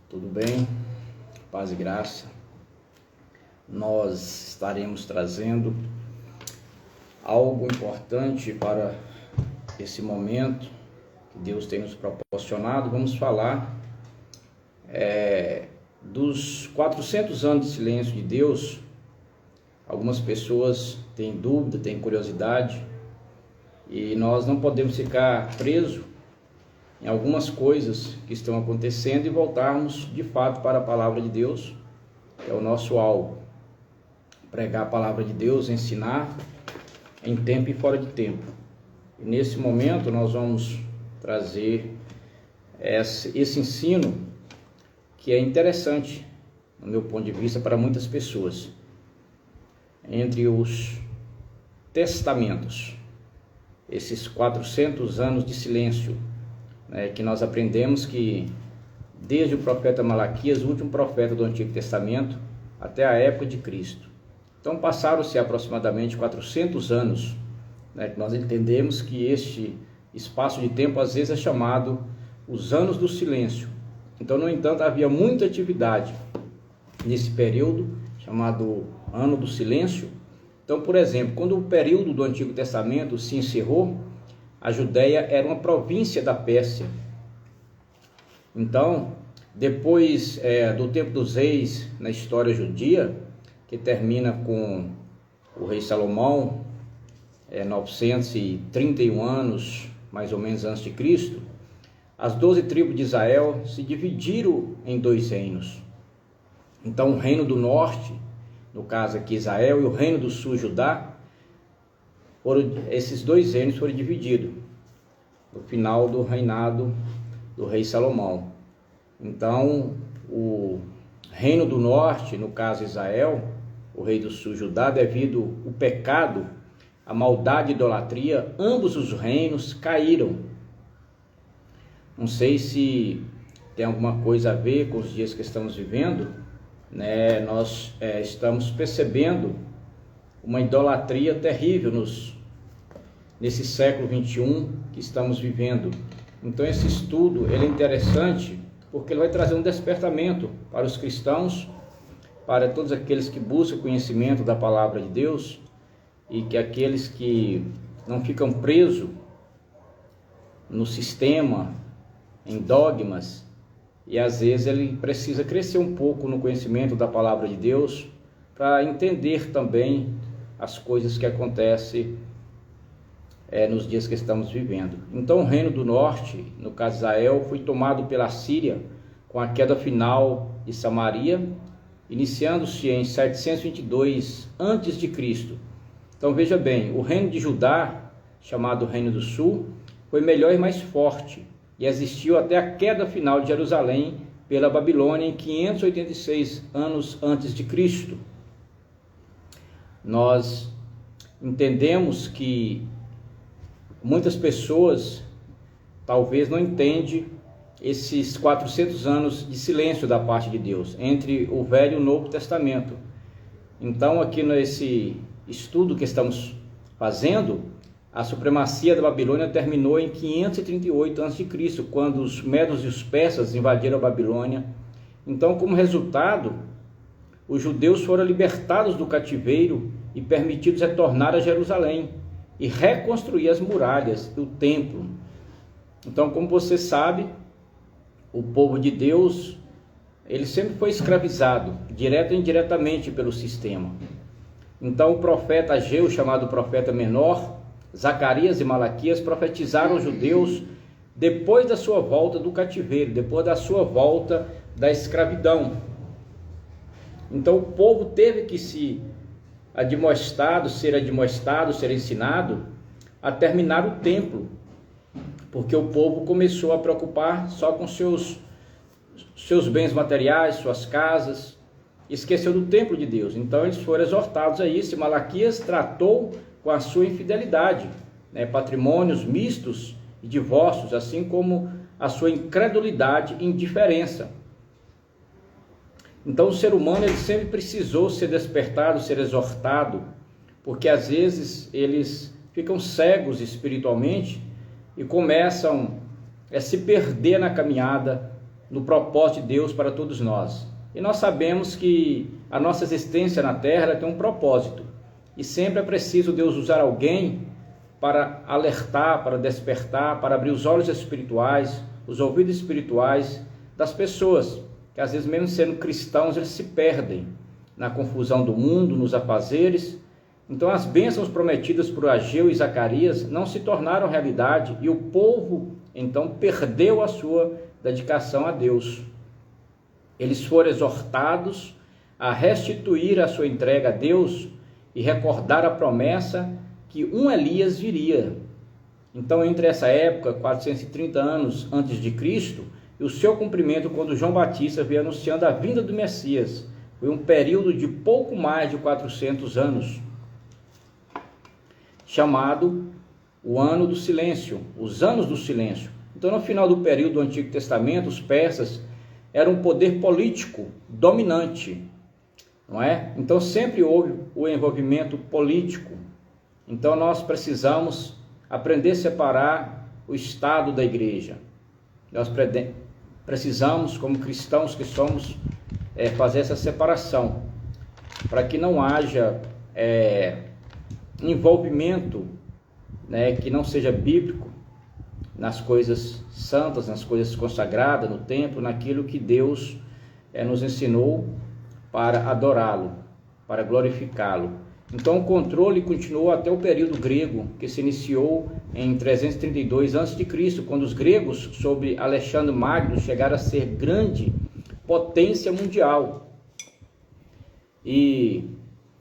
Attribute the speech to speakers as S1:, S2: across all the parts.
S1: Tudo bem? Paz e graça. Nós estaremos trazendo algo importante para esse momento que Deus tem nos proporcionado. Vamos falar dos 400 anos de silêncio de Deus. Algumas pessoas têm dúvida, têm curiosidade, e nós não podemos ficar presos em algumas coisas que estão acontecendo e voltarmos de fato para a palavra de Deus, que é o nosso alvo. Pregar a palavra de Deus, ensinar em tempo e fora de tempo. E nesse momento nós vamos trazer esse ensino que é interessante, no meu ponto de vista, para muitas pessoas. Entre os testamentos, esses 400 anos de silêncio, que nós aprendemos que desde o profeta Malaquias, o último profeta do Antigo Testamento, até a época de Cristo. Então passaram-se aproximadamente 400 anos, que nós entendemos que este espaço de tempo às vezes é chamado os anos do silêncio. Então, no entanto, havia muita atividade nesse período, chamado ano do silêncio. Então, por exemplo, quando o período do Antigo Testamento se encerrou, a Judéia era uma província da Pérsia. Então, depois do tempo dos reis na história judia, que termina com o rei Salomão, 931 anos, mais ou menos, antes de Cristo, as 12 tribos de Israel se dividiram em dois reinos. Então, o reino do norte, no caso aqui Israel, e o reino do sul, Judá, esses dois reinos foram divididos no final do reinado do rei Salomão. Então, o reino do norte, no caso Israel, o rei do sul, Judá, devido ao pecado, a maldade e idolatria, ambos os reinos caíram. Não sei se tem alguma coisa a ver com os dias que estamos vivendo, nós estamos percebendo uma idolatria terrível nesse século 21 que estamos vivendo. Então esse estudo ele é interessante porque ele vai trazer um despertamento para os cristãos, para todos aqueles que buscam conhecimento da palavra de Deus, e que aqueles que não ficam presos no sistema, em dogmas, e às vezes ele precisa crescer um pouco no conhecimento da palavra de Deus para entender também as coisas que acontecem nos dias que estamos vivendo. Então o reino do norte, no caso Israel, foi tomado pela Síria com a queda final de Samaria, iniciando-se em 722 a.C. Então veja bem, o reino de Judá, chamado Reino do Sul, foi melhor e mais forte, e existiu até a queda final de Jerusalém pela Babilônia em 586 anos antes de Cristo. Nós entendemos que muitas pessoas talvez não entendem esses 400 anos de silêncio da parte de Deus, entre o Velho e o Novo Testamento. Então, aqui nesse estudo que estamos fazendo, a supremacia da Babilônia terminou em 538 a.C., quando os medos e os persas invadiram a Babilônia. Então, como resultado, os judeus foram libertados do cativeiro e permitidos retornar a Jerusalém e reconstruir as muralhas e o templo. Então, como você sabe, o povo de Deus, ele sempre foi escravizado, direto e indiretamente pelo sistema. Então, o profeta Ageu, chamado profeta menor, Zacarias e Malaquias profetizaram os judeus depois da sua volta do cativeiro, depois da sua volta da escravidão. Então, o povo teve que ser admoestado, ser ensinado a terminar o templo, porque o povo começou a preocupar só com seus bens materiais, suas casas, esqueceu do templo de Deus. Então eles foram exortados a isso, e Malaquias tratou com a sua infidelidade, patrimônios mistos e divórcios, assim como a sua incredulidade e indiferença. Então o ser humano ele sempre precisou ser despertado, ser exortado, porque às vezes eles ficam cegos espiritualmente e começam a se perder na caminhada no propósito de Deus para todos nós. E nós sabemos que a nossa existência na Terra tem um propósito. E sempre é preciso Deus usar alguém para alertar, para despertar, para abrir os olhos espirituais, os ouvidos espirituais das pessoas, que às vezes, mesmo sendo cristãos, eles se perdem na confusão do mundo, nos afazeres. Então as bênçãos prometidas por Ageu e Zacarias não se tornaram realidade e o povo então perdeu a sua dedicação a Deus. Eles foram exortados a restituir a sua entrega a Deus e recordar a promessa que um Elias viria. Então, entre essa época, 430 anos antes de Cristo, e o seu cumprimento quando João Batista veio anunciando a vinda do Messias, foi um período de pouco mais de 400 anos, chamado o ano do silêncio, os anos do silêncio. Então, no final do período do Antigo Testamento, os persas eram um poder político dominante, não é? Então, sempre houve o envolvimento político. Então, nós precisamos aprender a separar o Estado da igreja. Nós precisamos, como cristãos que somos, fazer essa separação, para que não haja envolvimento, né, que não seja bíblico, nas coisas santas, nas coisas consagradas, no templo, naquilo que Deus nos ensinou para adorá-lo, para glorificá-lo. Então o controle continuou até o período grego, que se iniciou em 332 a.C., quando os gregos, sob Alexandre Magno, chegaram a ser grande potência mundial. E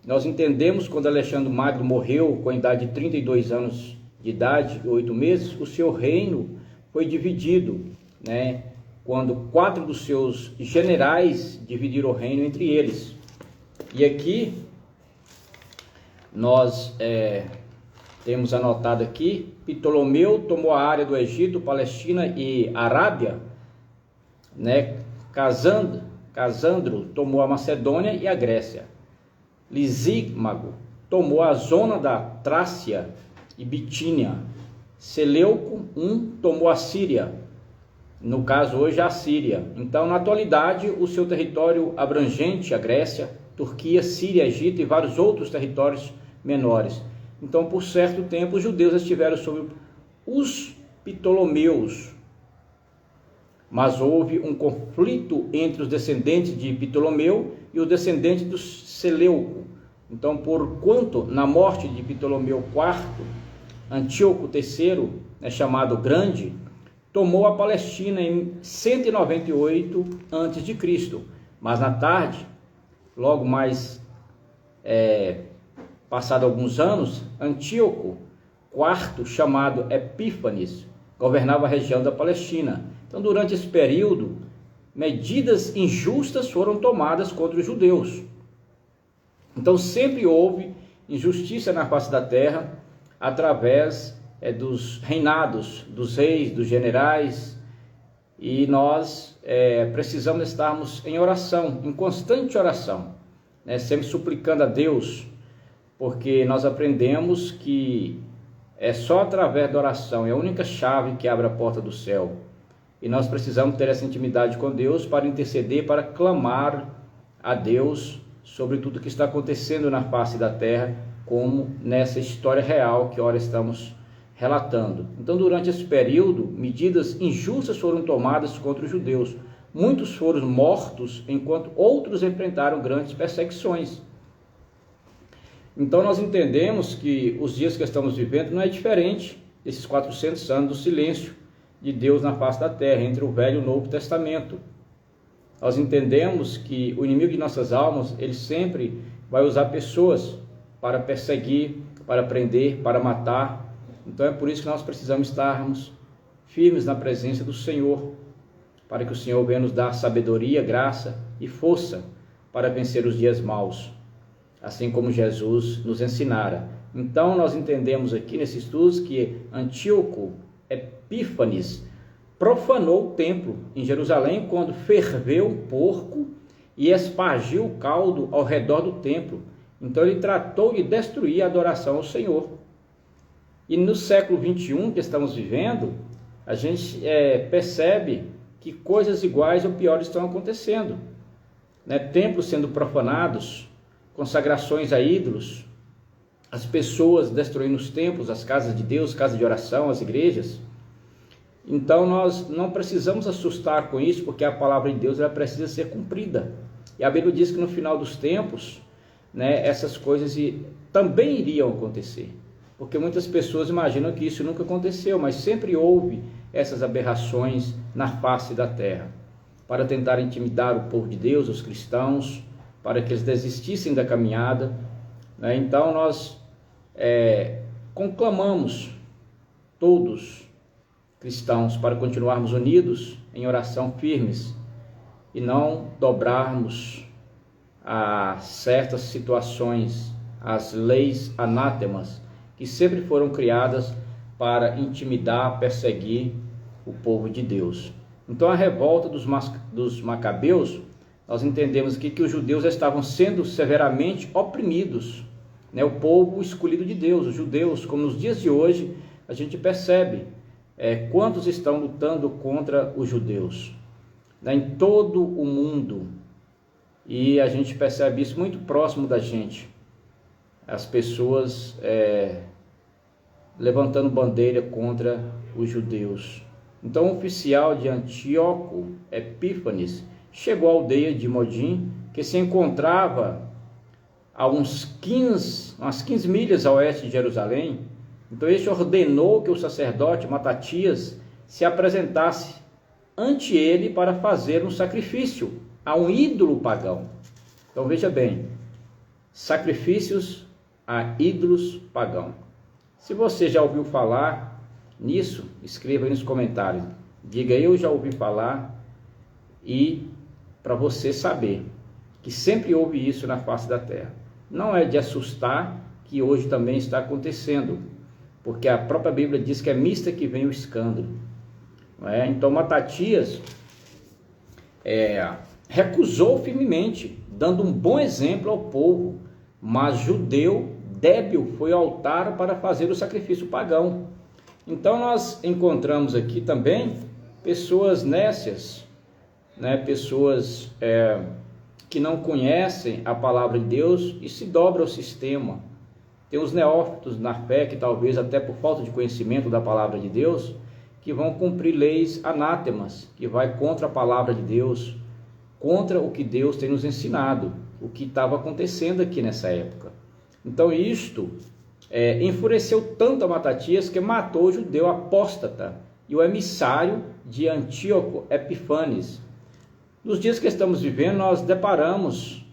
S1: nós entendemos, quando Alexandre Magno morreu com a idade de 32 anos de idade e 8 meses, o seu reino foi dividido, né? Quando 4 dos seus generais dividiram o reino entre eles. E aqui nós temos anotado aqui: Ptolomeu tomou a área do Egito, Palestina e Arábia, né? Casandro tomou a Macedônia e a Grécia. Lisímago tomou a zona da Trácia e Bitínia. Seleuco tomou a Síria, no caso hoje a Síria. Então, na atualidade, o seu território abrangente, a Grécia, Turquia, Síria, Egito e vários outros territórios menores. Então, por certo tempo, os judeus estiveram sob os Ptolomeus, mas houve um conflito entre os descendentes de Ptolomeu e os descendentes do Seleuco. Então, porquanto na morte de Ptolomeu IV, Antíoco III, chamado Grande, tomou a Palestina em 198 a.C., mas na tarde, logo mais passado alguns anos, Antíoco IV, chamado Epífanes, governava a região da Palestina. Então, durante esse período, medidas injustas foram tomadas contra os judeus. Então, sempre houve injustiça na face da terra, através dos reinados, dos reis, dos generais, e nós precisamos estarmos em oração, em constante oração, né, sempre suplicando a Deus, porque nós aprendemos que é só através da oração, é a única chave que abre a porta do céu, e nós precisamos ter essa intimidade com Deus para interceder, para clamar a Deus sobre tudo que está acontecendo na face da terra, como nessa história real que ora estamos relatando. Então, durante esse período, medidas injustas foram tomadas contra os judeus. Muitos foram mortos, enquanto outros enfrentaram grandes perseguições. Então, nós entendemos que os dias que estamos vivendo não é diferente desses 400 anos do silêncio de Deus na face da terra, entre o Velho e o Novo Testamento. Nós entendemos que o inimigo de nossas almas, ele sempre vai usar pessoas para perseguir, para prender, para matar. Então é por isso que nós precisamos estarmos firmes na presença do Senhor, para que o Senhor venha nos dar sabedoria, graça e força para vencer os dias maus, assim como Jesus nos ensinara. Então nós entendemos aqui nesse estudo que Antíoco Epífanes profanou o templo em Jerusalém quando ferveu um porco e espargiu o caldo ao redor do templo. Então ele tratou de destruir a adoração ao Senhor. E no século 21 que estamos vivendo, a gente percebe que coisas iguais ou piores estão acontecendo, né? Templos sendo profanados, consagrações a ídolos, as pessoas destruindo os templos, as casas de Deus, casas de oração, as igrejas. Então nós não precisamos assustar com isso, porque a palavra de Deus ela precisa ser cumprida. E a Bíblia diz que no final dos tempos, né, essas coisas também iriam acontecer. Porque muitas pessoas imaginam que isso nunca aconteceu, mas sempre houve essas aberrações na face da terra, para tentar intimidar o povo de Deus, os cristãos, para que eles desistissem da caminhada, né? Então nós conclamamos todos cristãos para continuarmos unidos em oração firmes e não dobrarmos a certas situações, as leis anátemas que sempre foram criadas para intimidar, perseguir o povo de Deus. Então a revolta dos macabeus, nós entendemos aqui que os judeus estavam sendo severamente oprimidos, né? O povo escolhido de Deus, os judeus, como nos dias de hoje a gente percebe quantos estão lutando contra os judeus, né? Em todo o mundo, e a gente percebe isso muito próximo da gente, as pessoas levantando bandeira contra os judeus. Então o oficial de Antíoco, Epífanes, chegou à aldeia de Modim, que se encontrava a umas 15 milhas a oeste de Jerusalém. Então este ordenou que o sacerdote Matatias se apresentasse ante ele para fazer um sacrifício a um ídolo pagão. Então veja bem, sacrifícios a ídolos pagãos. Se você já ouviu falar nisso, escreva aí nos comentários. Diga, eu já ouvi falar, e para você saber que sempre houve isso na face da terra. Não é de assustar que hoje também está acontecendo, porque a própria Bíblia diz que é mista que vem o escândalo. Não é? Então Matatias recusou firmemente, dando um bom exemplo ao povo, mas judeu débil foi ao altar para fazer o sacrifício pagão. Então nós encontramos aqui também pessoas nécias, né? Pessoas que não conhecem a palavra de Deus e se dobram ao sistema. Tem os neófitos na fé, que talvez até por falta de conhecimento da palavra de Deus, que vão cumprir leis anátemas, que vai contra a palavra de Deus, contra o que Deus tem nos ensinado, o que estava acontecendo aqui nessa época. Então isto enfureceu tanto a Matatias que matou o judeu apóstata e o emissário de Antíoco, Epifanes. Nos dias que estamos vivendo, nós deparamos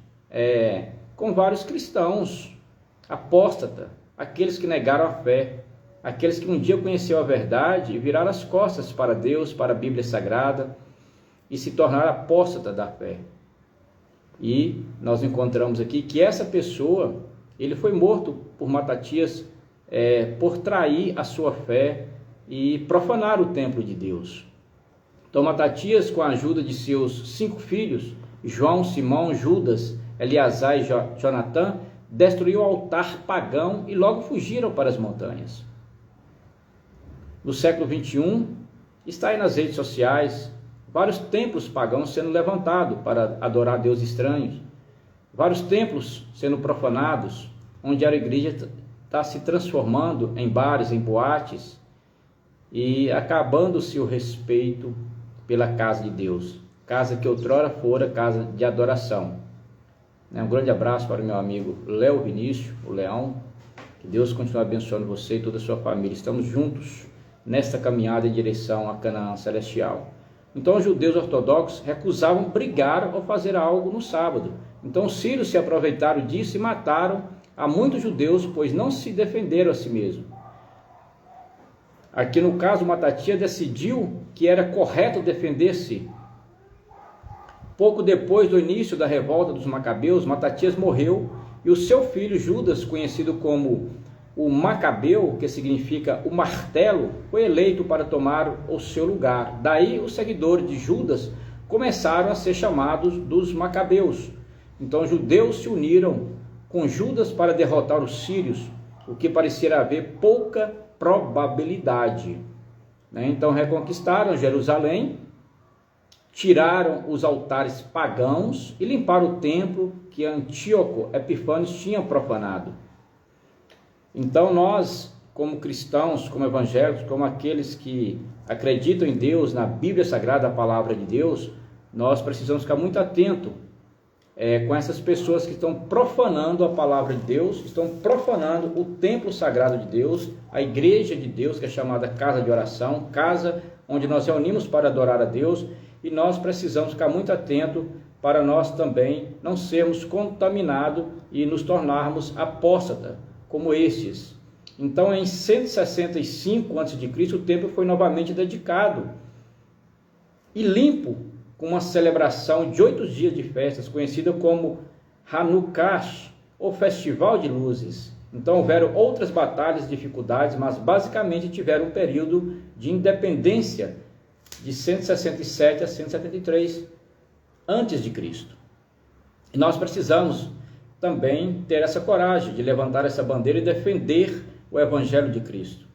S1: com vários cristãos apóstata, aqueles que negaram a fé, aqueles que um dia conheceram a verdade e viraram as costas para Deus, para a Bíblia Sagrada, e se tornaram apóstata da fé. E nós encontramos aqui que essa pessoa, ele foi morto por Matatias por trair a sua fé e profanar o templo de Deus. Então Matatias, com a ajuda de seus 5 filhos, João, Simão, Judas, Eleazar e Jonatã, destruiu o altar pagão e logo fugiram para as montanhas. No século 21, está aí nas redes sociais, vários templos pagãos sendo levantados para adorar deuses estranhos, vários templos sendo profanados, onde a igreja está se transformando em bares, em boates, e acabando-se o respeito pela casa de Deus, casa que outrora fora casa de adoração. Um grande abraço para o meu amigo Léo Vinícius, o Leão, que Deus continue abençoando você e toda a sua família. Estamos juntos nesta caminhada em direção a Canaã Celestial. Então os judeus ortodoxos recusavam brigar ou fazer algo no sábado. Então os sírios se aproveitaram disso e mataram a muitos judeus, pois não se defenderam a si mesmos. Aqui no caso, Matatias decidiu que era correto defender-se. Pouco depois do início da revolta dos macabeus, Matatias morreu e o seu filho Judas, conhecido como o Macabeu, que significa o martelo, foi eleito para tomar o seu lugar. Daí os seguidores de Judas começaram a ser chamados dos macabeus. Então os judeus se uniram com Judas para derrotar os sírios, o que parecia haver pouca probabilidade. Então reconquistaram Jerusalém tiraram os altares pagãos e limparam o templo que Antíoco Epifânes tinha profanado. Então nós, como cristãos, como evangélicos, como aqueles que acreditam em Deus, na Bíblia Sagrada, a palavra de Deus, nós precisamos ficar muito atentos com essas pessoas que estão profanando a palavra de Deus, estão profanando o templo sagrado de Deus, a igreja de Deus, que é chamada casa de oração, casa onde nós reunimos para adorar a Deus, e nós precisamos ficar muito atentos para nós também não sermos contaminados e nos tornarmos apóstatas, como estes. Então, em 165 a.C., o templo foi novamente dedicado e limpo, com uma celebração de 8 dias de festas, conhecida como Hanukkah, ou Festival de Luzes. Então houveram outras batalhas, dificuldades, mas basicamente tiveram um período de independência de 167 a 173 antes de Cristo. E nós precisamos também ter essa coragem de levantar essa bandeira e defender o Evangelho de Cristo,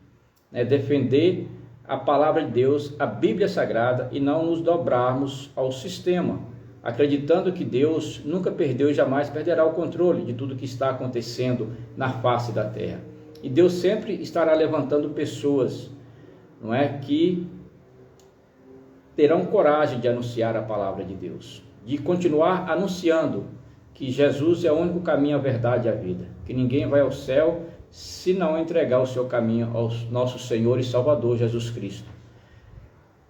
S1: defender a palavra de Deus, a Bíblia Sagrada, e não nos dobrarmos ao sistema, acreditando que Deus nunca perdeu e jamais perderá o controle de tudo que está acontecendo na face da terra. E Deus sempre estará levantando pessoas, que terão coragem de anunciar a palavra de Deus, de continuar anunciando que Jesus é o único caminho, a verdade e a vida, que ninguém vai ao céu se não entregar o seu caminho ao nosso Senhor e Salvador Jesus Cristo.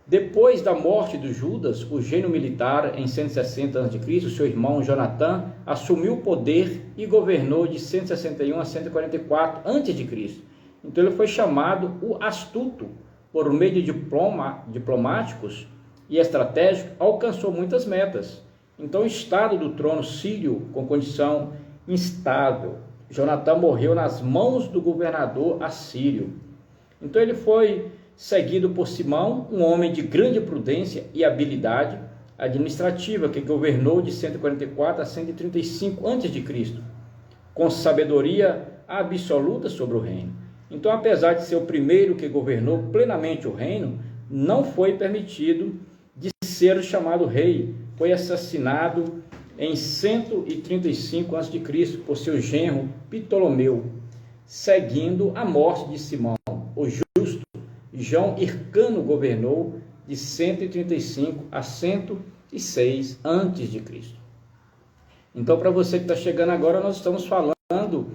S1: Depois da morte de Judas, o gênio militar, em 160 a.C., seu irmão Jonatã assumiu o poder e governou de 161 a 144 a.C. Então ele foi chamado o astuto. Por meio de diplomáticos e estratégicos, alcançou muitas metas. Então o estado do trono sírio, com condição instável, Jonatã morreu nas mãos do governador assírio. Então ele foi seguido por Simão, um homem de grande prudência e habilidade administrativa, que governou de 144 a 135 a.C., com sabedoria absoluta sobre o reino. Então, apesar de ser o primeiro que governou plenamente o reino, não foi permitido de ser chamado rei. Foi assassinado em 135 a.C. por seu genro Ptolomeu, seguindo a morte de Simão, o justo. João Hircano governou de 135 a 106 a.C. Então, para você que está chegando agora, nós estamos falando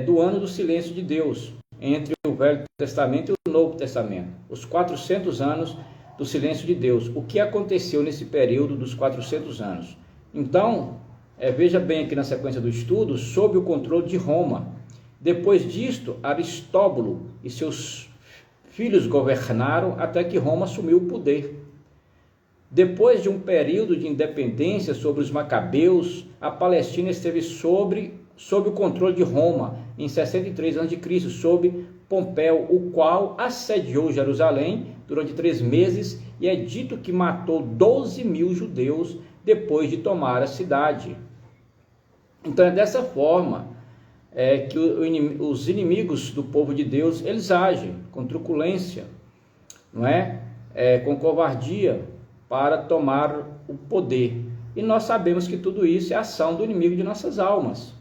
S1: do ano do silêncio de Deus, entre o Velho Testamento e o Novo Testamento, os 400 anos do silêncio de Deus. O que aconteceu nesse período dos 400 anos? Então, veja bem aqui na sequência do estudo, sob o controle de Roma. Depois disto, Aristóbulo e seus filhos governaram até que Roma assumiu o poder. Depois de um período de independência sobre os Macabeus, a Palestina esteve sob o controle de Roma em 63 a.C., sob Pompeu, o qual assediou Jerusalém durante 3 meses, e é dito que matou 12.000 judeus depois de tomar a cidade. Então é dessa forma que os inimigos do povo de Deus, eles agem com truculência, com covardia, para tomar o poder. E nós sabemos que tudo isso é ação do inimigo de nossas almas,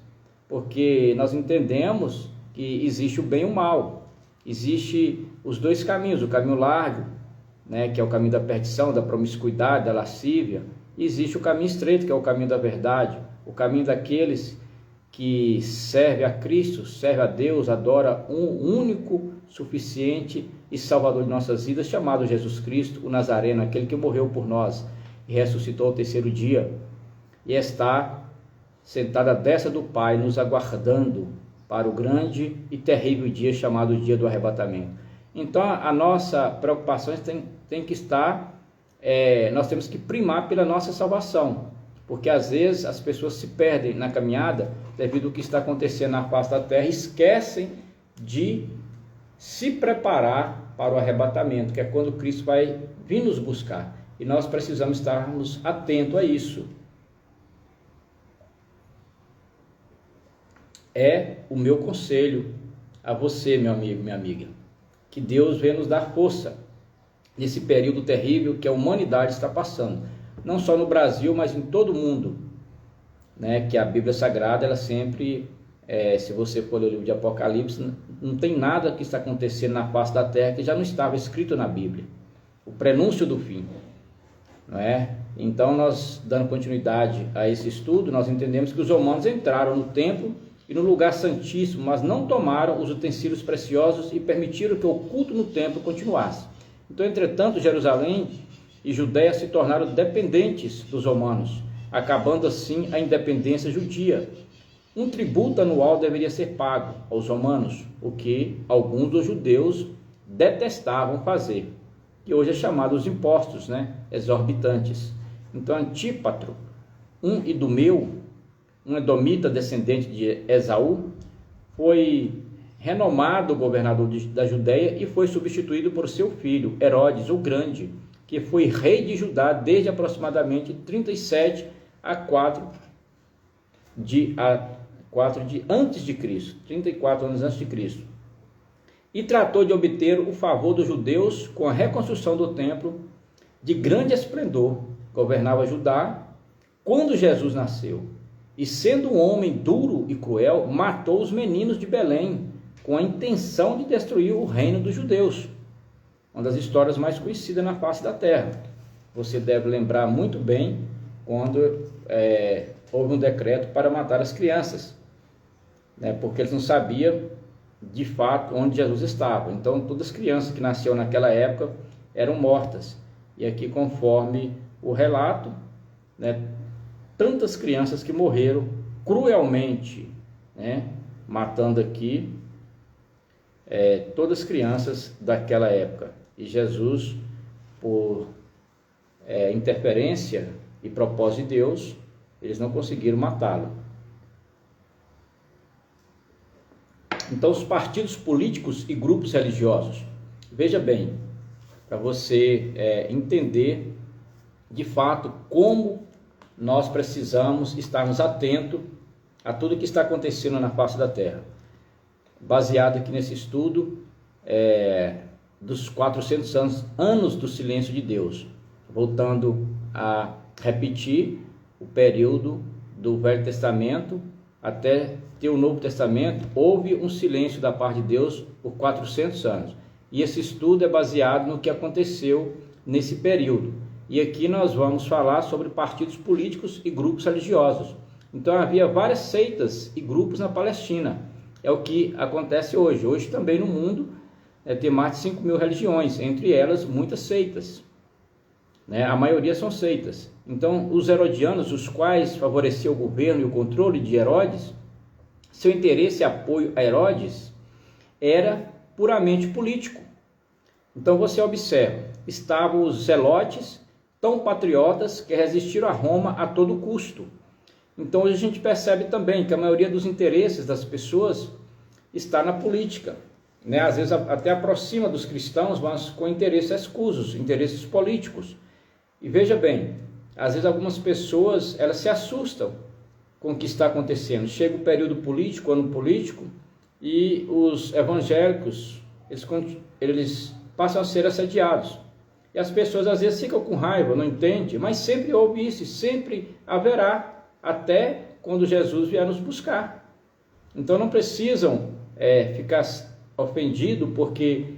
S1: porque nós entendemos que existe o bem e o mal, existe os dois caminhos, o caminho largo, que é o caminho da perdição, da promiscuidade, da lascívia, e existe o caminho estreito, que é o caminho da verdade, o caminho daqueles que serve a Cristo, serve a Deus, adora um único, suficiente e salvador de nossas vidas, chamado Jesus Cristo, o Nazareno, aquele que morreu por nós e ressuscitou ao 3º dia, e está sentado à destra do Pai, nos aguardando para o grande e terrível dia chamado dia do arrebatamento. Então a nossa preocupação tem que estar, nós temos que primar pela nossa salvação, porque às vezes as pessoas se perdem na caminhada devido ao que está acontecendo na face da terra, esquecem de se preparar para o arrebatamento, que é quando Cristo vai vir nos buscar, e nós precisamos estarmos atentos a isso. É o meu conselho a você, meu amigo, minha amiga, que Deus venha nos dar força nesse período terrível que a humanidade está passando. não só no Brasil, mas em todo o mundo, né? Que a Bíblia Sagrada, ela sempre, se você for ler o livro de Apocalipse, não tem nada que está acontecendo na face da terra que já não estava escrito na Bíblia. O prenúncio do fim, não é? Então, nós, dando continuidade a esse estudo, nós entendemos que os romanos entraram no templo e no lugar santíssimo, mas não tomaram os utensílios preciosos e permitiram que o culto no templo continuasse. Então, entretanto, Jerusalém e Judéia se tornaram dependentes dos romanos, acabando assim a independência judia. Um tributo anual deveria ser pago aos romanos, o que alguns dos judeus detestavam fazer, que hoje é chamado os impostos, né, exorbitantes. Então, Antípatro, um idumeu, um edomita descendente de Esaú, foi renomado governador da Judéia e foi substituído por seu filho, Herodes o Grande, que foi rei de Judá desde aproximadamente 37 a 4 de antes de Cristo, 34 anos antes de Cristo. E tratou de obter o favor dos judeus com a reconstrução do templo de grande esplendor. Governava Judá quando Jesus nasceu. E sendo um homem duro e cruel, matou os meninos de Belém, com a intenção de destruir o reino dos judeus. Uma das histórias mais conhecidas na face da terra. Você deve lembrar muito bem quando houve um decreto para matar as crianças, né, porque eles não sabiam de fato onde Jesus estava. Então, todas as crianças que nasceram naquela época eram mortas. E aqui, conforme o relato, né, tantas crianças que morreram cruelmente, né, matando aqui todas as crianças daquela época. E Jesus, por interferência e propósito de Deus, eles não conseguiram matá-lo. Então, os partidos políticos e grupos religiosos, veja bem, para você entender de fato como nós precisamos estarmos atentos a tudo que está acontecendo na face da terra. Baseado aqui nesse estudo dos 400 anos do silêncio de Deus, voltando a repetir o período do Velho Testamento até ter o Novo Testamento, houve um silêncio da parte de Deus por 400 anos. E esse estudo é baseado no que aconteceu nesse período. E aqui nós vamos falar sobre partidos políticos e grupos religiosos. Então havia várias seitas e grupos na Palestina. É o que acontece hoje. Hoje também no mundo tem mais de 5 mil religiões, entre elas muitas seitas, né? A maioria são seitas. Então os herodianos, os quais favoreciam o governo e o controle de Herodes, seu interesse e apoio a Herodes era puramente político. Então você observa, estavam os zelotes, tão patriotas que resistiram a Roma a todo custo. Então hoje a gente percebe também que a maioria dos interesses das pessoas está na política, né? Às vezes até aproxima dos cristãos, mas com interesses escusos, interesses políticos. E veja bem, às vezes algumas pessoas elas se assustam com o que está acontecendo. Chega o período político, ano político, e os evangélicos eles passam a ser assediados. E as pessoas às vezes ficam com raiva, não entendem, mas sempre houve isso, sempre haverá, até quando Jesus vier nos buscar. Então não precisam ficar ofendidos, porque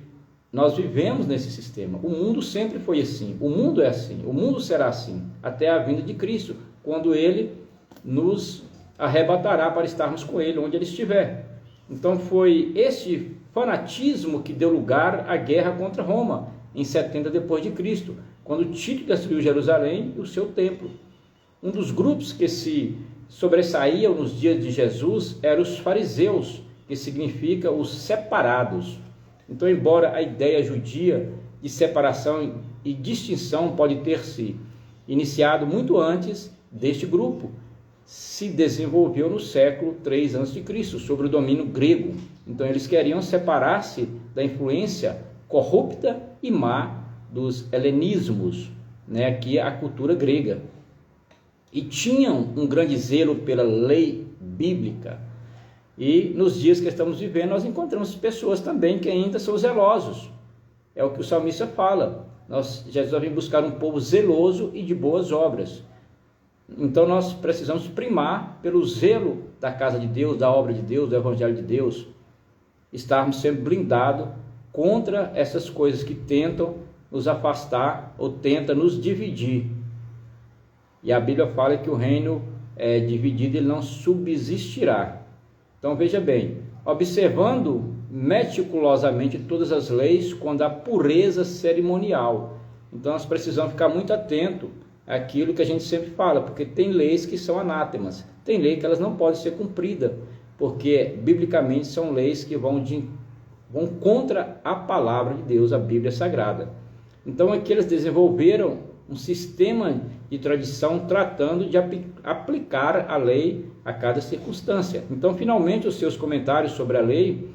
S1: nós vivemos nesse sistema. O mundo sempre foi assim, o mundo é assim, o mundo será assim, até a vinda de Cristo, quando Ele nos arrebatará para estarmos com Ele onde Ele estiver. Então foi esse fanatismo que deu lugar à guerra contra Roma, em 70 depois de Cristo, quando Tito destruiu Jerusalém e o seu templo. Um dos grupos que se sobressaíam nos dias de Jesus eram os fariseus, que significa os separados. Então, embora a ideia judia de separação e distinção pode ter se iniciado muito antes deste grupo, se desenvolveu no século 3 a.C., sob o domínio grego. Então eles queriam separar-se da influência corrupta e má dos helenismos, né, que é a cultura grega. E tinham um grande zelo pela lei bíblica. E nos dias que estamos vivendo, nós encontramos pessoas também que ainda são zelosos. É o que o salmista fala, Jesus vem buscar um povo zeloso e de boas obras. Então nós precisamos primar pelo zelo da casa de Deus, da obra de Deus, do evangelho de Deus, estarmos sempre blindados contra essas coisas que tentam nos afastar ou tentam nos dividir. E a Bíblia fala que o reino dividido ele não subsistirá. Então veja bem, observando meticulosamente todas as leis quando há pureza cerimonial. Então nós precisamos ficar muito atentos àquilo que a gente sempre fala, porque tem leis que são anátemas, tem leis que elas não podem ser cumpridas, porque biblicamente são leis que vão contra a palavra de Deus, a Bíblia Sagrada. Então aqui eles desenvolveram um sistema de tradição tratando de aplicar a lei a cada circunstância. Então finalmente os seus comentários sobre a lei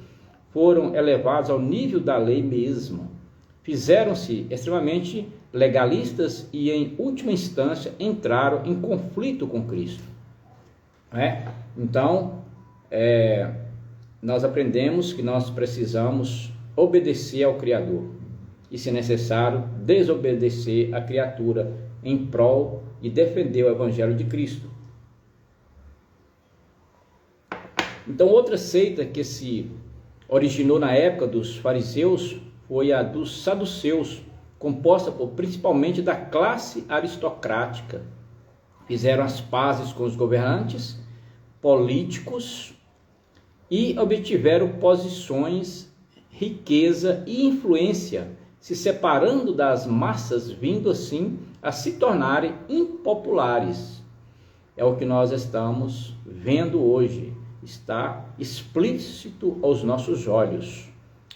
S1: foram elevados ao nível da lei mesmo. Fizeram-se extremamente legalistas e, em última instância, entraram em conflito com Cristo. Então, nós aprendemos que nós precisamos obedecer ao Criador e, se necessário, desobedecer a criatura em prol de defender o Evangelho de Cristo. Então, outra seita que se originou na época dos fariseus foi a dos saduceus, composta principalmente da classe aristocrática. Fizeram as pazes com os governantes políticos e obtiveram posições, riqueza e influência, se separando das massas, vindo assim a se tornarem impopulares. É o que nós estamos vendo hoje, está explícito aos nossos olhos.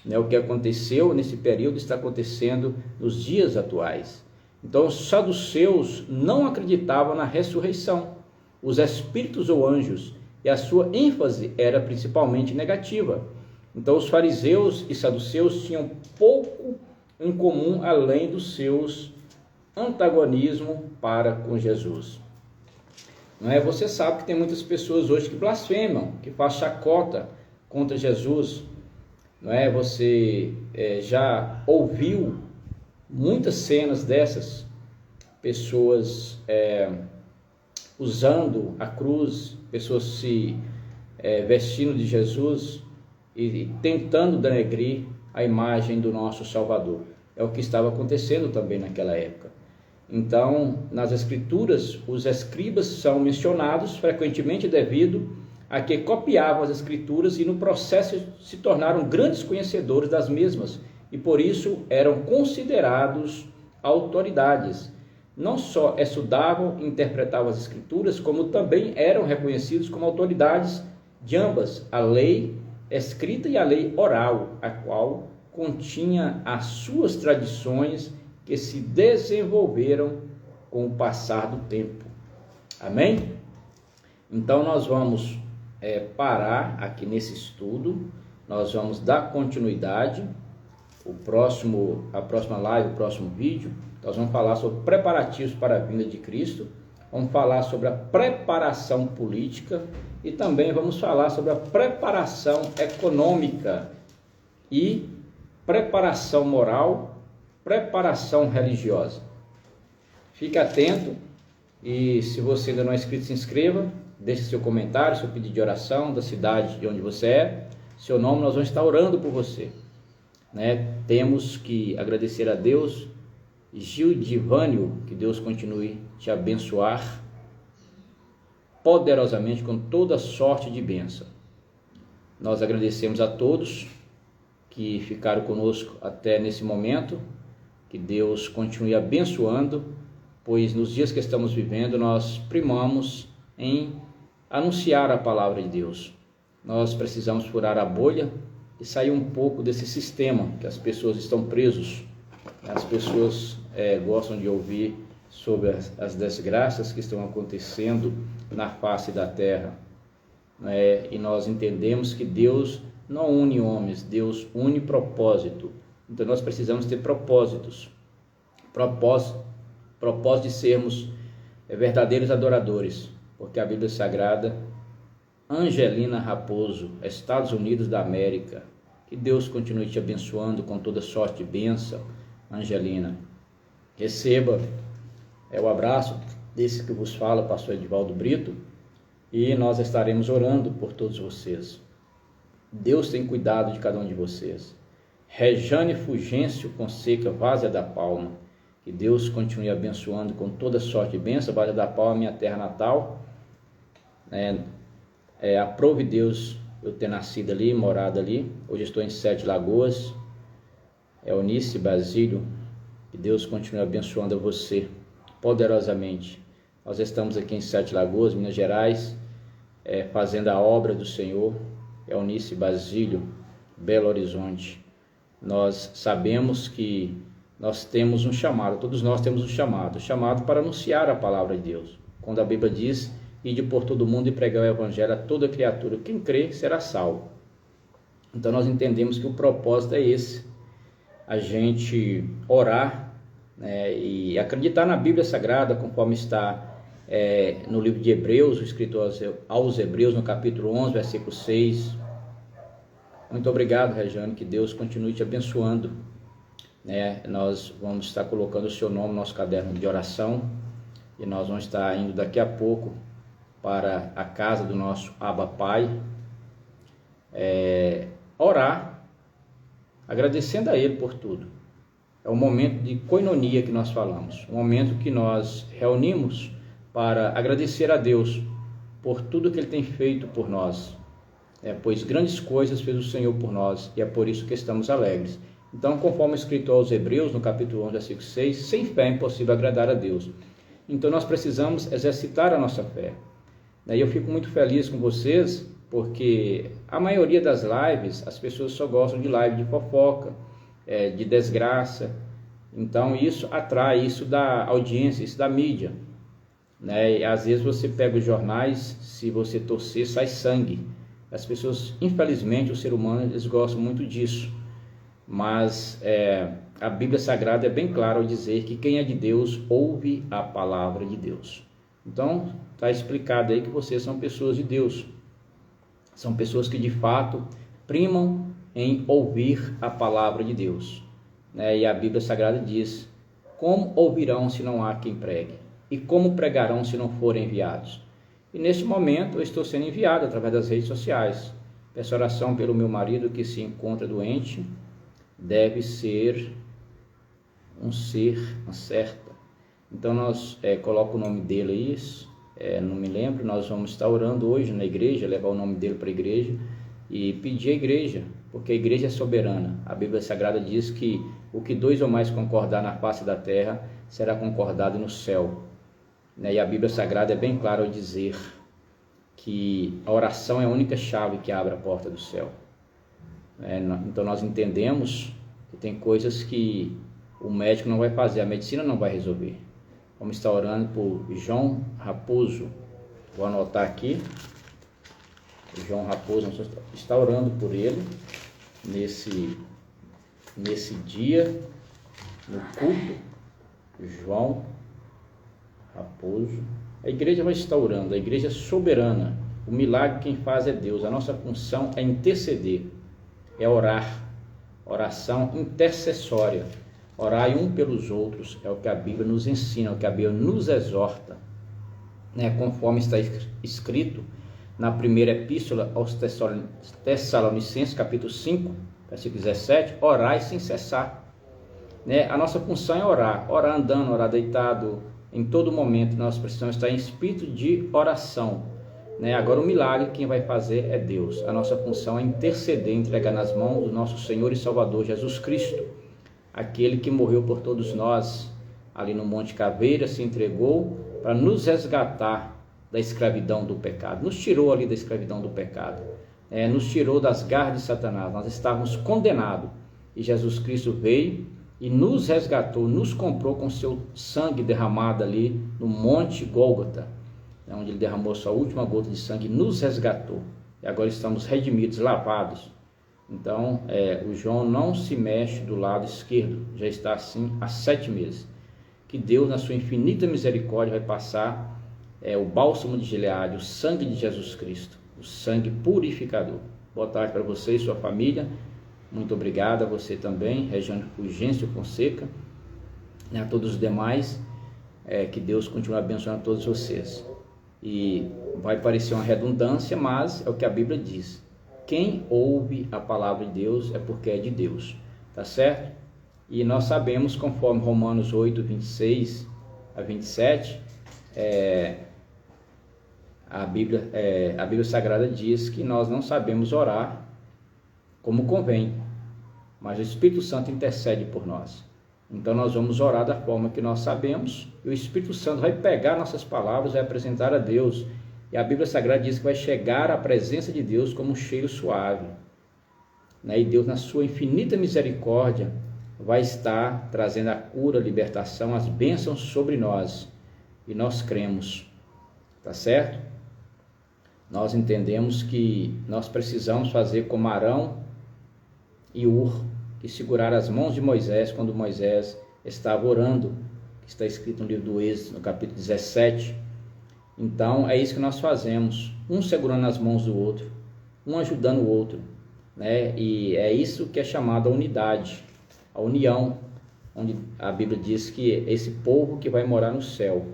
S1: O que aconteceu nesse período está acontecendo nos dias atuais. Então os saduceus não acreditavam na ressurreição, os espíritos ou anjos, e a sua ênfase era principalmente negativa. Então os fariseus e saduceus tinham pouco em comum, além dos seus antagonismos para com Jesus. Você sabe que tem muitas pessoas hoje que blasfemam, que fazem chacota contra Jesus. Você já ouviu muitas cenas dessas, pessoas usando a cruz, pessoas se vestindo de Jesus e tentando denegrir a imagem do nosso Salvador. É o que estava acontecendo também naquela época. Então, nas Escrituras, os escribas são mencionados frequentemente devido a que copiavam as Escrituras e no processo se tornaram grandes conhecedores das mesmas e por isso eram considerados autoridades. Não só estudavam e interpretavam as Escrituras, como também eram reconhecidos como autoridades de ambas, a lei escrita e a lei oral, a qual continha as suas tradições que se desenvolveram com o passar do tempo. Amém? Então nós vamos parar aqui nesse estudo, nós vamos dar continuidade. A próxima live, o próximo vídeo, nós vamos falar sobre preparativos para a vinda de Cristo, vamos falar sobre a preparação política e também vamos falar sobre a preparação econômica e preparação moral, preparação religiosa. Fique atento e se você ainda não é inscrito, se inscreva, deixe seu comentário, seu pedido de oração, da cidade de onde você é, seu nome, nós vamos estar orando por você. Temos que agradecer a Deus. Gildivânio, que Deus continue te abençoar poderosamente com toda sorte de bênção. Nós agradecemos a todos que ficaram conosco até nesse momento, que Deus continue abençoando, pois nos dias que estamos vivendo nós primamos em anunciar a palavra de Deus. Nós precisamos furar a bolha e sair um pouco desse sistema que as pessoas estão presos. As pessoas gostam de ouvir sobre as desgraças que estão acontecendo na face da terra. E nós entendemos que Deus não une homens, Deus une propósito. Então nós precisamos ter propósitos. Propósito de sermos verdadeiros adoradores, porque a Bíblia Sagrada, Angelina Raposo, Estados Unidos da América, que Deus continue te abençoando com toda sorte de bênção, Angelina. Receba o abraço desse que vos fala, pastor Edivaldo Brito, e nós estaremos orando por todos vocês. Deus tem cuidado de cada um de vocês. Rejane Fulgêncio Fonseca, Várzea da Palma, que Deus continue abençoando com toda sorte e bênção. Várzea da Palma, minha terra natal. Aprove Deus eu ter nascido ali, morado ali. Hoje estou em Sete Lagoas. Eunice Basílio, que Deus continue abençoando a você poderosamente. Nós estamos aqui em Sete Lagoas, Minas Gerais, fazendo a obra do Senhor. Eunice Basílio, Belo Horizonte. Nós sabemos que nós temos um chamado, todos nós temos um chamado para anunciar a palavra de Deus. Quando a Bíblia diz, ide por todo mundo e pregar o evangelho a toda criatura, quem crê será salvo. Então nós entendemos que o propósito é esse, a gente orar, e acreditar na Bíblia Sagrada, conforme está no livro de Hebreus, o escritor aos Hebreus, no capítulo 11, versículo 6. Muito obrigado, Rejane, que Deus continue te abençoando. Nós vamos estar colocando o seu nome no nosso caderno de oração, e nós vamos estar indo daqui a pouco para a casa do nosso Abba Pai, orar, agradecendo a Ele por tudo. É um momento de koinonia que nós falamos, um momento que nós reunimos para agradecer a Deus por tudo que Ele tem feito por nós, pois grandes coisas fez o Senhor por nós, e é por isso que estamos alegres. Então, conforme escrito aos Hebreus, no capítulo 11, versículo 6, sem fé é impossível agradar a Deus. Então, nós precisamos exercitar a nossa fé. E eu fico muito feliz com vocês, porque a maioria das lives, as pessoas só gostam de live de fofoca, de desgraça. Então, isso atrai, isso dá audiência, isso dá mídia. E às vezes você pega os jornais, se você torcer, sai sangue. As pessoas, infelizmente, o ser humano, eles gostam muito disso. Mas a Bíblia Sagrada é bem clara ao dizer que quem é de Deus ouve a palavra de Deus. Então, está explicado aí que vocês são pessoas de Deus. São pessoas que de fato primam em ouvir a palavra de Deus. E a Bíblia Sagrada diz, como ouvirão se não há quem pregue? E como pregarão se não forem enviados? E nesse momento eu estou sendo enviado através das redes sociais. Peço oração pelo meu marido que se encontra doente. Deve ser um ser, uma certa. Então nós coloca o nome dele aí, não me lembro. Nós vamos estar orando hoje na igreja, levar o nome dele para a igreja e pedir à igreja, porque a igreja é soberana. A Bíblia Sagrada diz que o que dois ou mais concordar na face da terra será concordado no céu. E a Bíblia Sagrada é bem clara ao dizer que a oração é a única chave que abre a porta do céu. Então nós entendemos que tem coisas que o médico não vai fazer, a medicina não vai resolver. Vamos estar orando por João Raposo. Vou anotar aqui. João Raposo, vamos estar orando por ele nesse dia, no culto. João Raposo. A igreja vai estar orando, a igreja é soberana. O milagre quem faz é Deus. A nossa função é interceder, é orar. Oração intercessória. Orai um pelos outros, é o que a Bíblia nos ensina, é o que a Bíblia nos exorta. Conforme está escrito na primeira epístola aos Tessalonicenses, capítulo 5, versículo 17, orai sem cessar. A nossa função é orar andando, orar deitado, em todo momento nós precisamos estar em espírito de oração. Agora o milagre quem vai fazer é Deus. A nossa função é interceder, entregar nas mãos do nosso Senhor e Salvador Jesus Cristo, aquele que morreu por todos nós, ali no Monte Caveira, se entregou para nos resgatar da escravidão do pecado, nos tirou ali da escravidão do pecado, nos tirou das garras de Satanás. Nós estávamos condenados e Jesus Cristo veio e nos resgatou, nos comprou com seu sangue derramado ali no Monte Gólgota, onde ele derramou sua última gota de sangue, nos resgatou, e agora estamos redimidos, lavados. Então, o João não se mexe do lado esquerdo, já está assim há 7 meses. Que Deus, na sua infinita misericórdia, vai passar o bálsamo de Gileade, o sangue de Jesus Cristo, o sangue purificador. Boa tarde para você e sua família. Muito obrigado a você também, Rejane Fulgêncio Fonseca. né, a todos os demais, que Deus continue abençoando a todos vocês. E vai parecer uma redundância, mas é o que a Bíblia diz: quem ouve a palavra de Deus é porque é de Deus, tá certo? E nós sabemos, conforme Romanos 8, 26 a 27, a Bíblia Sagrada diz que nós não sabemos orar como convém, mas o Espírito Santo intercede por nós. Então nós vamos orar da forma que nós sabemos, e o Espírito Santo vai pegar nossas palavras e vai apresentar a Deus. E a Bíblia Sagrada diz que vai chegar à presença de Deus como um cheiro suave, né? E Deus, na sua infinita misericórdia, vai estar trazendo a cura, a libertação, as bênçãos sobre nós. E nós cremos, tá certo? Nós entendemos que nós precisamos fazer como Arão e Ur, que seguraram as mãos de Moisés quando Moisés estava orando, que está escrito no livro do Êxodo, no capítulo 17. Então é isso que nós fazemos, um segurando as mãos do outro, um ajudando o outro, né? E é isso que é chamado a unidade, a união, onde a Bíblia diz que esse povo que vai morar no céu,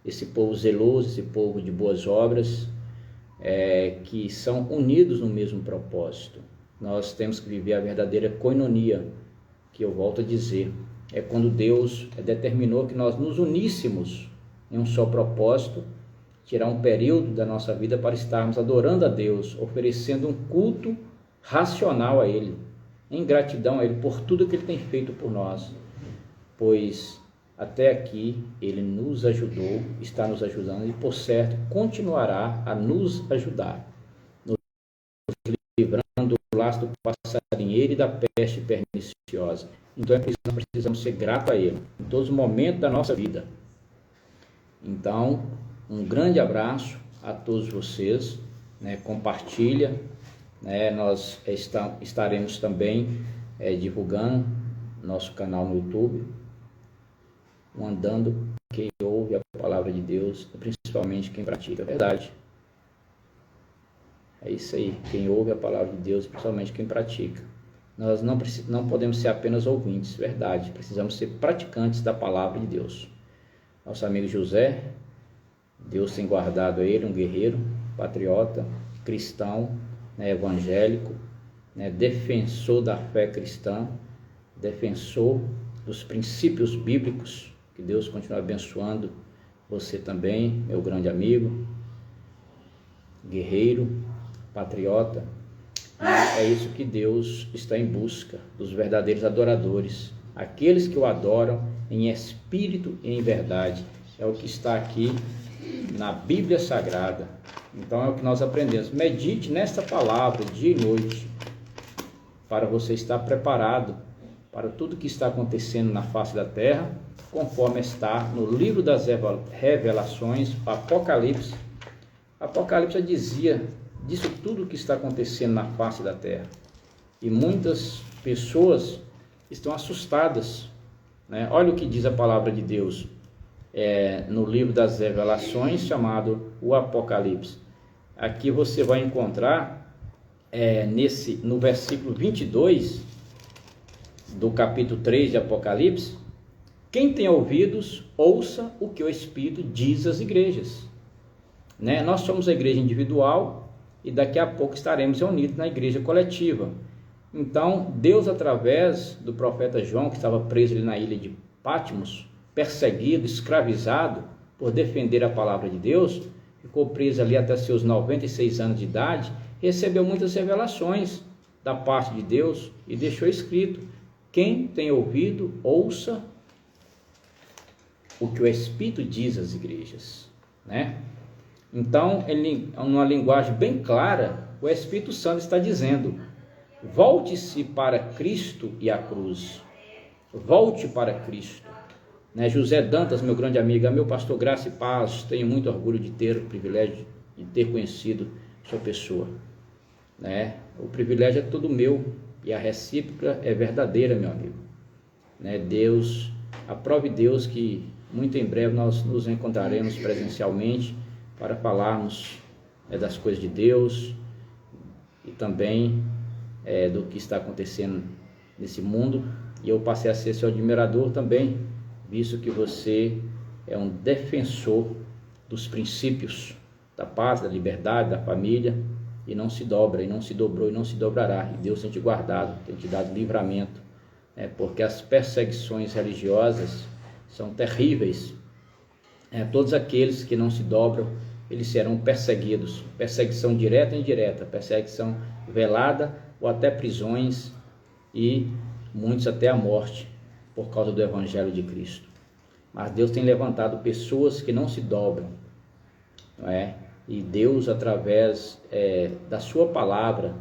S1: esse povo zeloso, esse povo de boas obras, que são unidos no mesmo propósito. Nós temos que viver a verdadeira koinonia, que eu volto a dizer, é quando Deus determinou que nós nos uníssemos em um só propósito, tirar um período da nossa vida para estarmos adorando a Deus, oferecendo um culto racional a Ele, em gratidão a Ele por tudo que Ele tem feito por nós, pois até aqui Ele nos ajudou, está nos ajudando e, por certo, continuará a nos ajudar, nos livrando do laço do passarinheiro e da peste perniciosa. Então nós precisamos ser gratos a Ele em todos os momentos da nossa vida. Então, um grande abraço a todos vocês, né? Compartilha, né? Nós estaremos também divulgando nosso canal no YouTube, mandando quem ouve a palavra de Deus, principalmente quem pratica a verdade. É isso aí, quem ouve a palavra de Deus, principalmente quem pratica. Nós não podemos ser apenas ouvintes, verdade, precisamos ser praticantes da palavra de Deus. Nosso amigo José, Deus tem guardado ele, um guerreiro, patriota, cristão, né, evangélico, né, defensor da fé cristã, defensor dos princípios bíblicos. Que Deus continue abençoando você também, meu grande amigo, guerreiro, patriota. É isso que Deus está em busca, dos verdadeiros adoradores, aqueles que o adoram em espírito e em verdade. É o que está aqui na Bíblia Sagrada. Então é o que nós aprendemos. Medite nesta palavra dia e noite, para você estar preparado para tudo que está acontecendo na face da terra, conforme está no livro das revelações, Apocalipse. Apocalipse dizia disso tudo que está acontecendo na face da terra. E muitas pessoas estão assustadas, né? Olha o que diz a palavra de Deus no livro das revelações, chamado o Apocalipse. Aqui você vai encontrar no versículo 22 do capítulo 3 de Apocalipse: quem tem ouvidos, ouça o que o Espírito diz às igrejas. Né? Nós somos a igreja individual e daqui a pouco estaremos reunidos na igreja coletiva. Então, Deus, através do profeta João, que estava preso ali na ilha de Patmos, perseguido, escravizado por defender a palavra de Deus, ficou preso ali até seus 96 anos de idade, recebeu muitas revelações da parte de Deus e deixou escrito: quem tem ouvido, ouça o que o Espírito diz às igrejas, né? Então, numa linguagem bem clara, o Espírito Santo está dizendo: volte-se para Cristo e a cruz. Volte para Cristo. Né? José Dantas, meu grande amigo, meu pastor Graça e Paz, tenho muito orgulho de ter o privilégio de ter conhecido sua pessoa. Né? O privilégio é todo meu e a recíproca é verdadeira, meu amigo. Né? Deus, aprove Deus que muito em breve nós nos encontraremos presencialmente para falarmos das coisas de Deus e também do que está acontecendo nesse mundo. E eu passei a ser seu admirador também visto que você é um defensor dos princípios da paz, da liberdade, da família, e não se dobra, e não se dobrou, e não se dobrará. E Deus tem te guardado, tem te dado livramento, porque as perseguições religiosas são terríveis. Todos aqueles que não se dobram, eles serão perseguidos, perseguição direta e indireta, perseguição velada ou até prisões, e muitos até a morte, por causa do Evangelho de Cristo. Mas Deus tem levantado pessoas que não se dobram, não é? E Deus, através da sua palavra,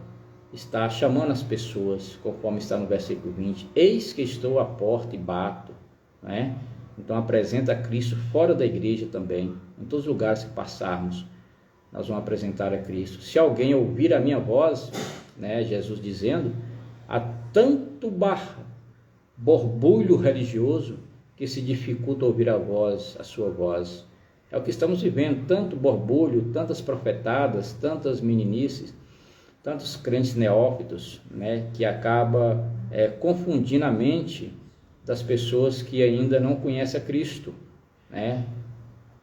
S1: está chamando as pessoas, conforme está no versículo 20, eis que estou à porta e bato, não é? Então apresenta Cristo fora da igreja também, em todos os lugares que passarmos, nós vamos apresentar a Cristo. Se alguém ouvir a minha voz, né, Jesus dizendo, há tanto borbulho religioso que se dificulta ouvir a sua voz. É o que estamos vivendo, tanto borbulho, tantas profetadas, tantas meninices, tantos crentes neófitos, né, que acaba confundindo a mente das pessoas que ainda não conhecem a Cristo, né?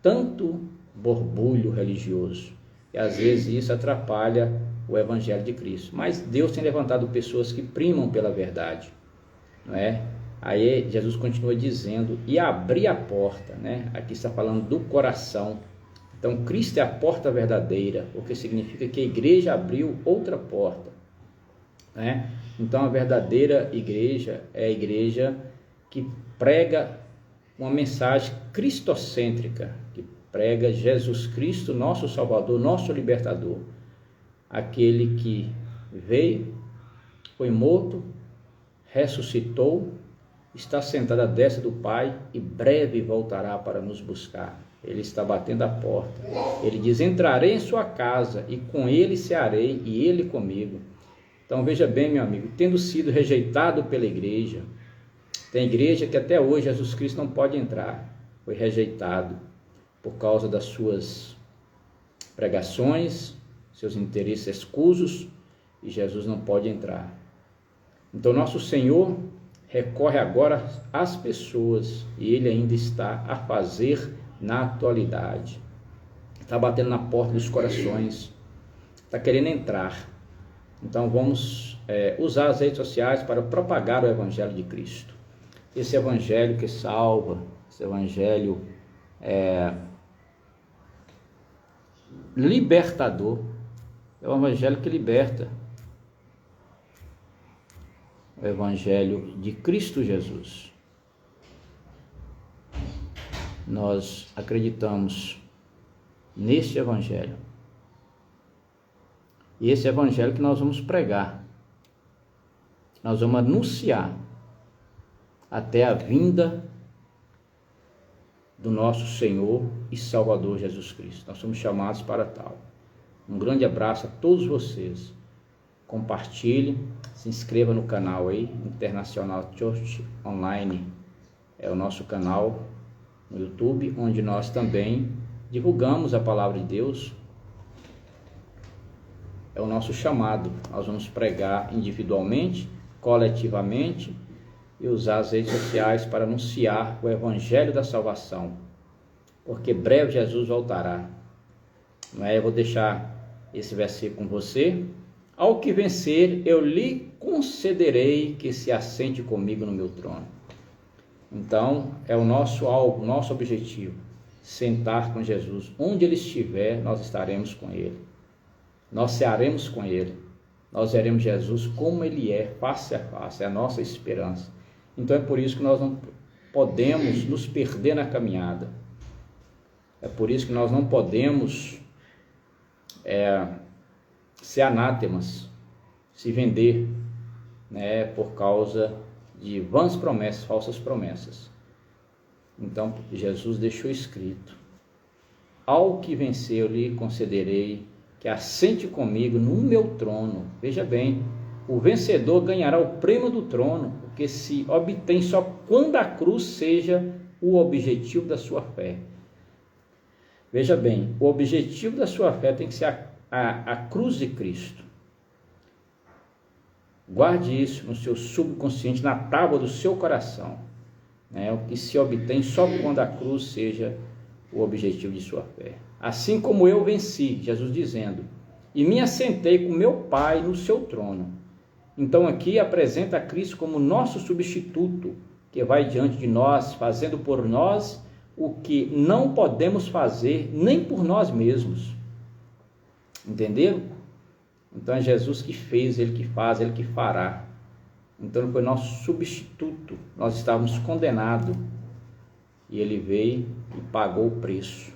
S1: Tanto borbulho religioso, e às vezes isso atrapalha o Evangelho de Cristo. Mas Deus tem levantado pessoas que primam pela verdade, não é? Aí Jesus continua dizendo, e abrir a porta, né? Aqui está falando do coração. Então Cristo é a porta verdadeira, o que significa que a igreja abriu outra porta, né? Então a verdadeira igreja é a igreja que prega uma mensagem cristocêntrica, que prega Jesus Cristo, nosso Salvador, nosso Libertador, aquele que veio, foi morto, ressuscitou, está sentado à destra do Pai e breve voltará para nos buscar. Ele está batendo a porta. Ele diz, entrarei em sua casa e com ele cearei e ele comigo. Então veja bem, meu amigo, tendo sido rejeitado pela igreja, tem igreja que até hoje Jesus Cristo não pode entrar, foi rejeitado por causa das suas pregações, seus interesses escusos, e Jesus não pode entrar. Então nosso Senhor recorre agora às pessoas, e Ele ainda está a fazer na atualidade. Está batendo na porta dos corações, está querendo entrar. Então vamos usar as redes sociais para propagar o Evangelho de Cristo. Esse Evangelho que salva, esse Evangelho libertador, é o Evangelho que liberta, o Evangelho de Cristo Jesus. Nós acreditamos neste Evangelho, e esse Evangelho que nós vamos pregar, nós vamos anunciar até a vinda do nosso Senhor e Salvador Jesus Cristo. Nós somos chamados para tal. Um grande abraço a todos vocês. Compartilhe, se inscreva no canal aí, Internacional Church Online. É o nosso canal no YouTube, onde nós também divulgamos a palavra de Deus. É o nosso chamado. Nós vamos pregar individualmente, coletivamente, e usar as redes sociais para anunciar o Evangelho da salvação, porque breve Jesus voltará. Eu vou deixar esse versículo com você. Ao que vencer, eu lhe concederei que se assente comigo no meu trono. Então, é o nosso alvo, nosso objetivo, sentar com Jesus. Onde Ele estiver, nós estaremos com Ele. Nós cearemos com Ele. Nós veremos Jesus como Ele é, face a face, é a nossa esperança. Então é por isso que nós não podemos nos perder na caminhada. É por isso que nós não podemos ser anátemas, se vender, né, por causa de vãs promessas, falsas promessas. Então Jesus deixou escrito, ao que vencer eu lhe concederei que assente comigo no meu trono. Veja bem, o vencedor ganhará o prêmio do trono, porque se obtém só quando a cruz seja o objetivo da sua fé. Veja bem, o objetivo da sua fé tem que ser a cruz de Cristo. Guarde isso no seu subconsciente, na tábua do seu coração. né? O que se obtém só quando a cruz seja o objetivo de sua fé. Assim como eu venci, Jesus dizendo, e me assentei com meu Pai no seu trono. Então aqui apresenta a Cristo como nosso substituto, que vai diante de nós, fazendo por nós o que não podemos fazer nem por nós mesmos. Entenderam? Então é Jesus que fez, Ele que faz, Ele que fará. Então Ele foi nosso substituto. Nós estávamos condenados e Ele veio e pagou o preço.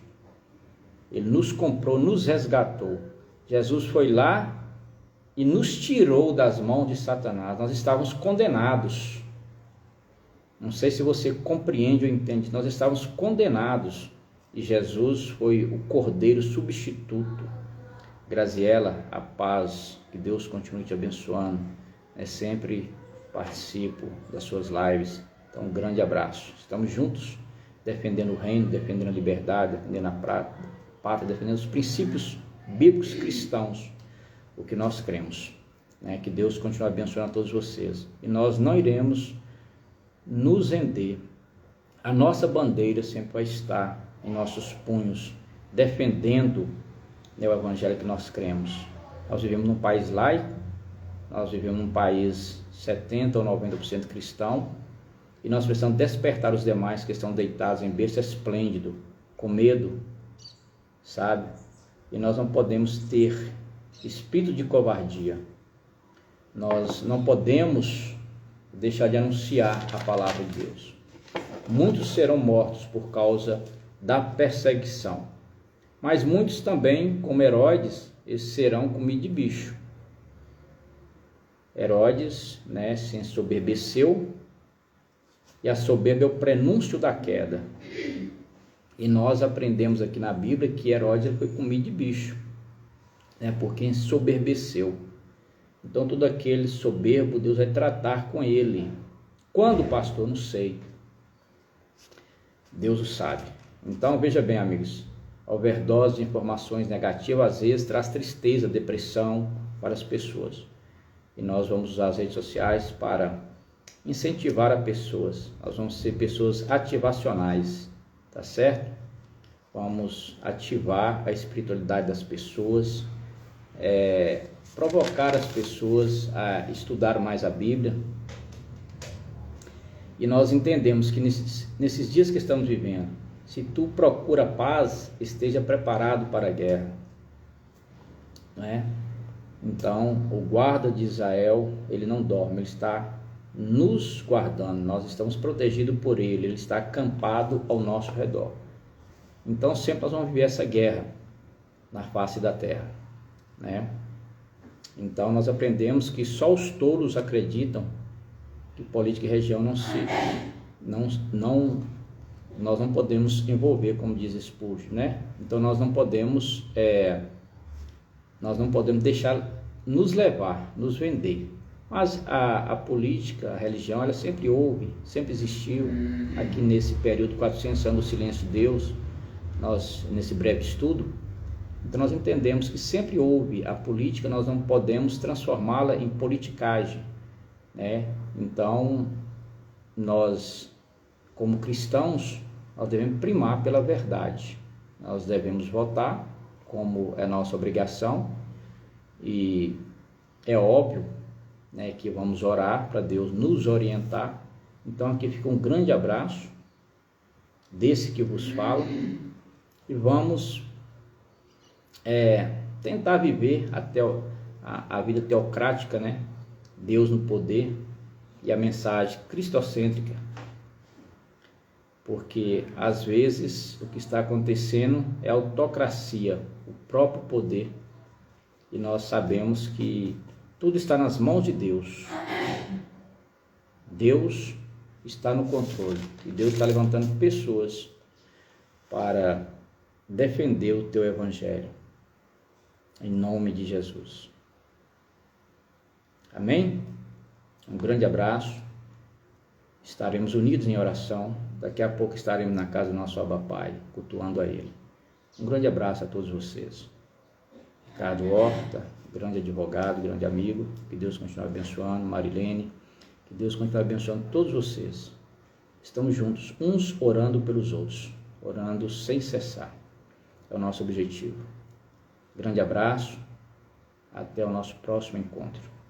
S1: Ele nos comprou, nos resgatou. Jesus foi lá e nos tirou das mãos de Satanás. Nós estávamos condenados. Não sei se você compreende ou entende. Nós estávamos condenados e Jesus foi o Cordeiro substituto. Graziela, a paz, que Deus continue te abençoando. Sempre participo das suas lives. Então, um grande abraço. Estamos juntos, defendendo o reino, defendendo a liberdade, defendendo a pátria, defendendo os princípios bíblicos cristãos, o que nós cremos. Que Deus continue abençoando a todos vocês. E nós não iremos nos render. A nossa bandeira sempre vai estar em nossos punhos, defendendo o evangelho que nós cremos. Nós vivemos num país laico, nós vivemos num país 70% ou 90% cristão, e nós precisamos despertar os demais que estão deitados em berço esplêndido, com medo, sabe? E nós não podemos ter espírito de covardia. Nós não podemos deixar de anunciar a palavra de Deus. Muitos serão mortos por causa da perseguição, mas muitos também, como Herodes, eles serão comidos de bicho. Herodes, se ensoberbeceu, e a soberba é o prenúncio da queda. E nós aprendemos aqui na Bíblia que Herodes foi comido de bicho, porque ensoberbeceu. Então todo aquele soberbo, Deus vai tratar com ele. Quando, pastor? Não sei. Deus o sabe. Então veja bem, amigos, a overdose de informações negativas às vezes traz tristeza, depressão para as pessoas. E nós vamos usar as redes sociais para incentivar as pessoas. Nós vamos ser pessoas ativacionais, tá certo? Vamos ativar a espiritualidade das pessoas, provocar as pessoas a estudar mais a Bíblia. E nós entendemos que nesses dias que estamos vivendo, se tu procura paz, esteja preparado para a guerra, não é? Então, o guarda de Israel, ele não dorme, ele está nos guardando, nós estamos protegidos por ele, ele está acampado ao nosso redor. Então, sempre nós vamos viver essa guerra na face da terra, Então, nós aprendemos que só os touros acreditam que política e religião nós não podemos envolver, como diz Spurgeon, Então, nós não podemos deixar nos levar, nos vender. Mas a política, a religião, ela sempre houve, sempre existiu. Aqui nesse período, 400 anos do silêncio de Deus, nesse breve estudo, então nós entendemos que sempre houve a política, nós não podemos transformá-la em politicagem, Então, nós, como cristãos, nós devemos primar pela verdade. Nós devemos votar, como é nossa obrigação, e é óbvio, que vamos orar para Deus nos orientar. Então aqui fica um grande abraço desse que vos falo, e vamos tentar viver até a vida teocrática, Deus no poder, e a mensagem cristocêntrica, porque às vezes o que está acontecendo é a autocracia, o próprio poder, e nós sabemos que tudo está nas mãos de Deus. Deus está no controle, e Deus está levantando pessoas para defender o teu evangelho, em nome de Jesus. Amém? Um grande abraço, estaremos unidos em oração, daqui a pouco estaremos na casa do nosso Abba Pai, cultuando a Ele. Um grande abraço a todos vocês. Ricardo Horta, grande advogado, grande amigo, que Deus continue abençoando. Marilene, que Deus continue abençoando todos vocês. estamos juntos, uns orando pelos outros, orando sem cessar. É o nosso objetivo. Grande abraço, até o nosso próximo encontro.